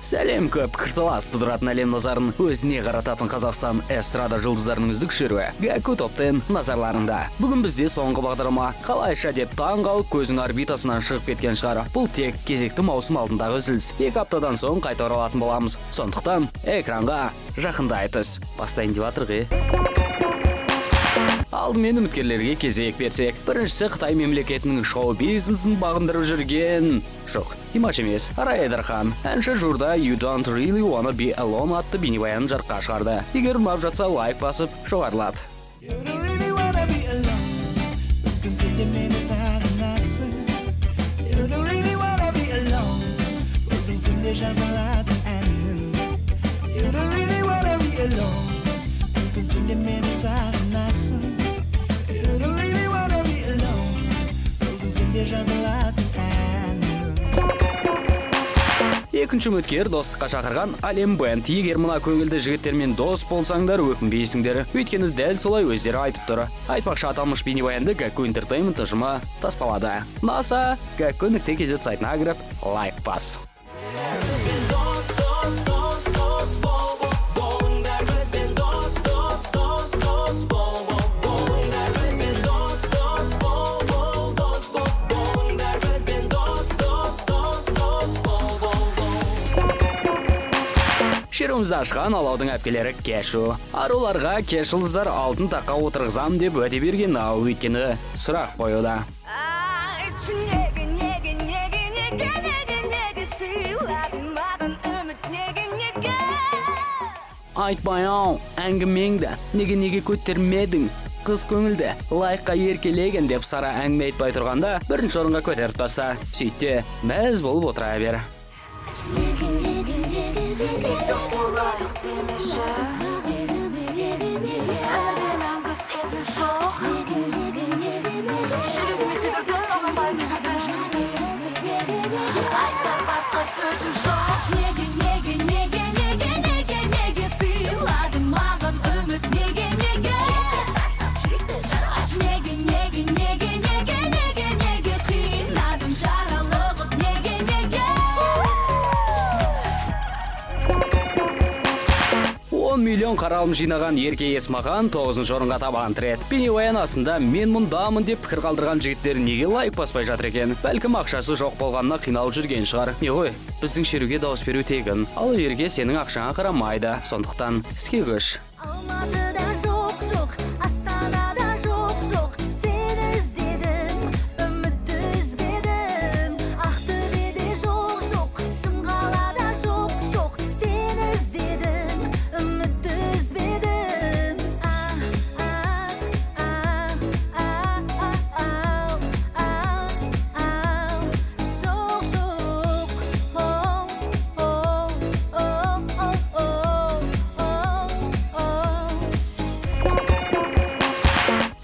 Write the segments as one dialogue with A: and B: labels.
A: Сәлем көп пікірталас тудыратын әлем назарын өзіне қарататын Қазақстан эстрада жұлдыздарының үздік шеруі Гәкку Топ 10 назарларында. Бүгін бізде соңғы бағдарлама қалайша деп таң қалып көзің орбитасынан шығып кеткен шығар. Бұл тек кезекті маусым алдындағы үзіліс. 2 аптадан соң қайта оралатын боламыз. Сондықтан экранға жақындай түс. Бастайын деп жатырғы. Алдымен үміткерлерге кезек берсек, біріншісі Қытай мемлекетінің шоу-бизнесін бағындырып жүрген Димаш емес, Арай Айдархан. Әнші журда You Don't Really Wanna Be Alone атты бейнебаянын жарыққа шығарды. Егер ұнап жатса лайк басып жоғарылат. Екінші үміткер достыққа шақырған Әлем Бенд. Егер мына көңілді жігіттермен дос болсаңдар, өкінбейсіңдер. Өйткені дәл солай өздері айтып тұр. Айтпақшы, аталмыш бейнебаянды Гәкку Entertainment ұжымы таспалады. Наса, Gakku.kz сайтына кіріп, лайк бас. Шеруімізді ашқан алаудың әпкелері Кешу. Аруларға Кешұлыздар алтын таққа отырғызам деп өте берген, өйткені сұрақ қоюда. Айтпай-ау, әңгімеңді неге көтермедің? Қыз көңілді лайыққа еркелеген деп Сара әңгіме айтпай тұрғанда бірінші орынға көтеріп тастаса. Сөйтте мәз болып отыра бер. Миллион қаралым жинаған Ерке Есмахан 9-шы орынға табан тіреді. Бейнебаян астында мен мұндамын деп пікір қалдырған жігіттер неге лайк баспай жатыр екен? Бәлкім ақшасы жоқ болғанына қиналып жүрген шығар. Не ғой, біздің шеруге дауыс беру тегін. Ал Ерке сенің ақшаңа қарамайды. Сондықтан іске көш.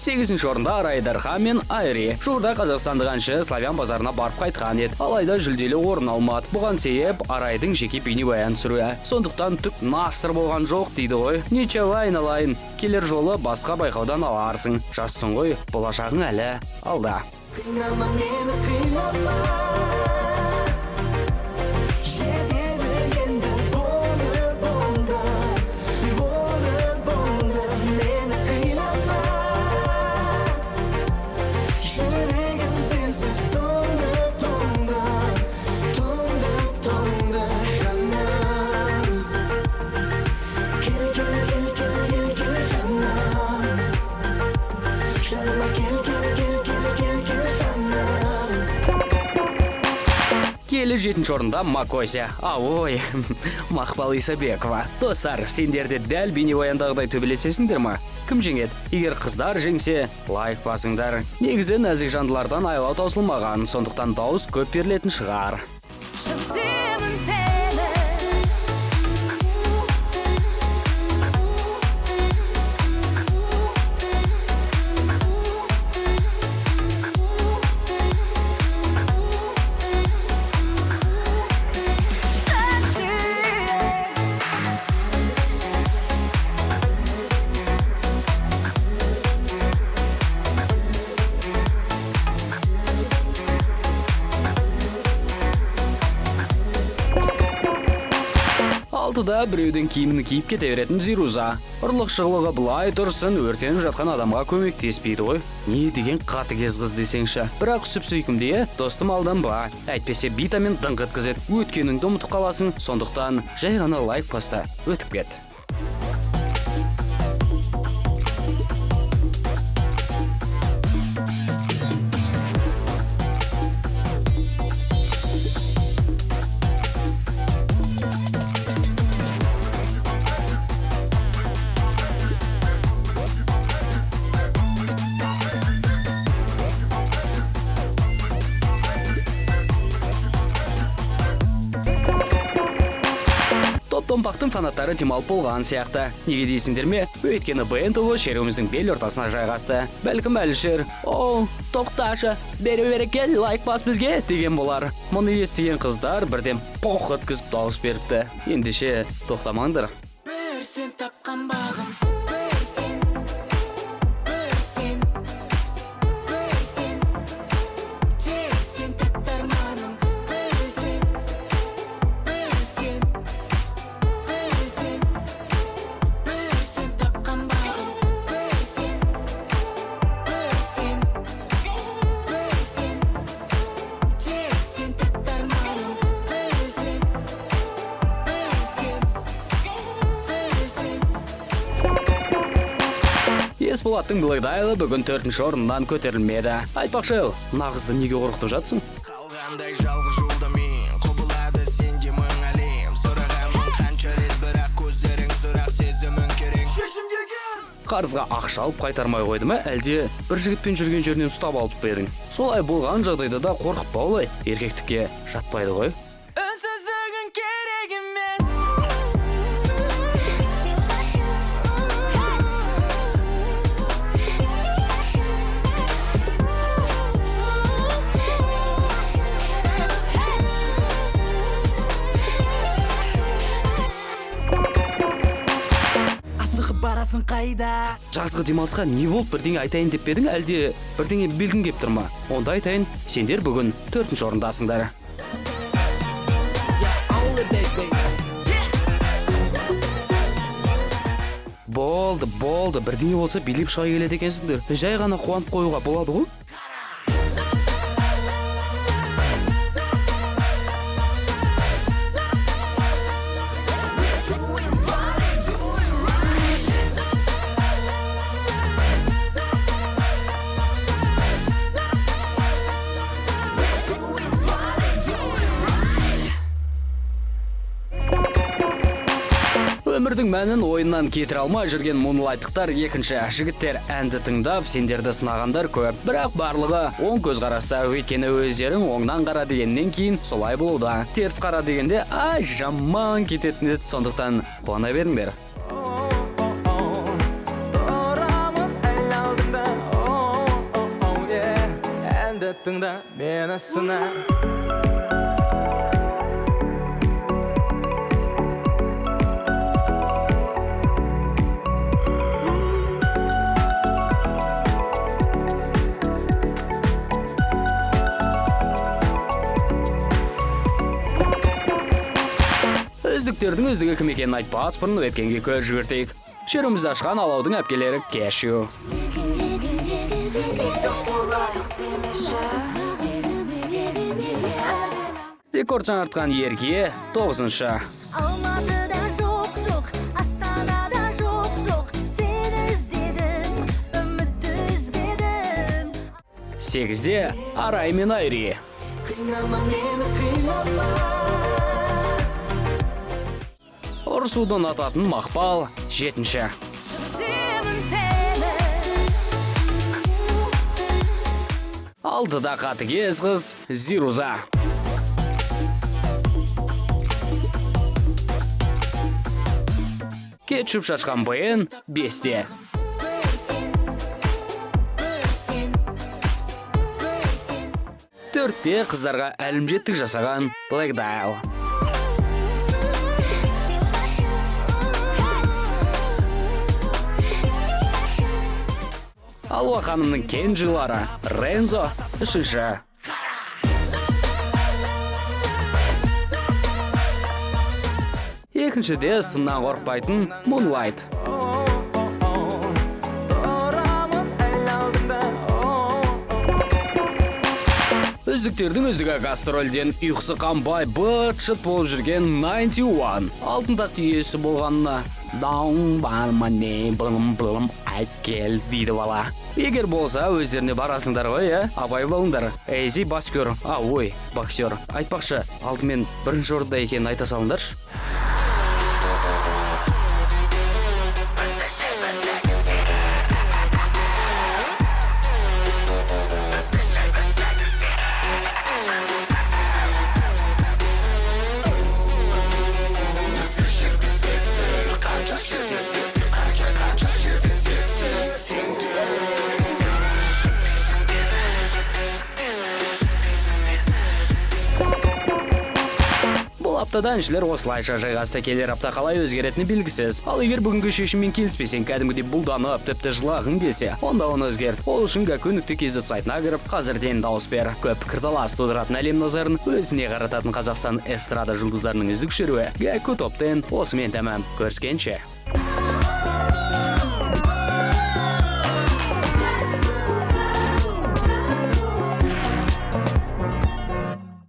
A: Сегізінші орында Арай Айдархан мен Айри. Жуырда қазақстандық әнші Славян базарына барып қайтқан еді. Алайда жүлделі орын алмады. Бұған себеп Арайдың жеке бейнебаян түсіруі. Сондықтан түк насыр болған жоқ дейді ғой. Ничего айналайын. Келер жолы басқа байқаудан аларсың. Жассың ғой, болашағың әлі алда. Келі 7-ші орында Макося. Ой, Мақпал Исабекова. Достар, сендерде дәл бейнебаяндағыдай төбелесесіңдер ма? Кім жеңеді? Егер қыздар жеңсе, лайк басыңдар. Негізі нәзік жандылардан айлау таусылмаған, сондықтан дауыс көп берілетін шығар. Алтыда біреудің киімін киіп кете беретін Зируза. Ұрлық-шығылығы былай тұрсын, өртеніп жатқан адамға көмектеспейді ғой. Не деген қатыгез қыз десеңші. Бірақ сүп сүйкімдейі, достым алданба. Әйтпесе битамен дыңқ еткізеді. Өткеніңді ұмытып қаласың. Сондықтан жай ғана лайк баста, өтіп кет. Томпақтың фанаттары демалып болған сияқты. Неге дейсіңдер ме? Өйткені БН тобы шеруіміздің бел ортасына жайғасты. Бәлкім әлішер, «О, тоқташы, бері кел, лайк бас бізге» деген болар. Мұны естіген қыздар бірден поқ өткізіп дауыс беріпті. Ендеше тоқтамаңдар.
B: Бір сен тапқан бағым,
A: Есболаттың Блэкдайлы бүгін 4-ші орыннан көтерілмеді. Айтпақшы, нағызды неге қорқытып жатсың?
C: Қалғандай жалғыз жолда мен, құбылады сенде мың әлем. Сұрағамын қанша рет, бірақ көздерің сұрақ сезімің керек.
A: Қарызға ақша алып қайтармай қойды ма, әлде бір жігітпен жүрген жерінен ұстап алып бердің. Солай болған жағдайда да қорқытпа олай. Еркектікке жатпайды ғой.
B: үнсіздігің керек емес. Барасың қайда?
A: Жазғы демалысқа не болып бірдеңе айтайын деп бедің, әлде бірдеңе білгің кеп тұрма? Онда айтайын, сендер бүгін 4-ші орындасыңдар. Болды, бірдеңе болса билеп шыға келеді екенсіңдер. Жай ғана қуанып қоюға болады ғой? Өмірдің мәнін ойыннан кетіре алмай жүрген мұнлайттықтар екінші. Жігіттер әнді тыңдап, сендерді сынағандар көп. Бірақ барлығы оң көз қараса, өйткені өздерің оңнан қара дегеннен кейін солай болуда. Теріс қара дегенде ай жаман кететін еді. Сондықтан қуана беріңдер.
C: Тұрамын әл алдыңда, әнді тыңда, мені сына.
A: Үздіктердің үздігі кім екенін айтпас бұрын өткенге көз жүгіртейік. Шеруімізді ашқан алаудың әпкелері Кешью. Рекорд жаңартқан Ерке 9-шы.
D: Алматыда жоқ, Астанада жоқ, сені іздедім, үмітті үзбедім.
A: 8-де Арай мен Айри.
B: Қинама мені, қинама.
A: Ұрсудан ататын Мақпал 7-ші.
D: Сүйемін сені.
A: 6-да қатыгез қыз Зируза. Кетшіп шашқан БН 5-те. 4-те қыздарға әлімжеттік жасаған Блэкдайл. Алуа ханымның кенжилары Рензо 3-ші. Екіншіде сыннан қорықпайтын Moonlight. Үздіктердің үздігі гастрольден ұйқысы қанбай быт-шыт болып жүрген 91. Алтын тақ иесі болғанына Down by my name, блым әкел дейді бала. Егер болса өздеріне барасыңдар ғой, абай болыңдар. Эйзи баскер, ой, боксер. Айтпақшы, алдымен бірінші орында екенін айта салыңдаршы. Аптада әншілер осылайша жайғасты, келер апта қалай өзгеретіні белгісіз. Ал егер бүгінгі шешіммен келіспесең, кәдімгідей бұлданып, тіпті жылағың келсе, онда оны өзгерт. Ол үшін Гәкку кз сайтына кіріп, қазірден дауыс бер. Көп пікірталас тудыратын әлем назарын өзіне қарататын Қазақстан эстрада жұлдыздарының үздік шеруі Гәкку топ 10 осымен тәмам. Көріскенше.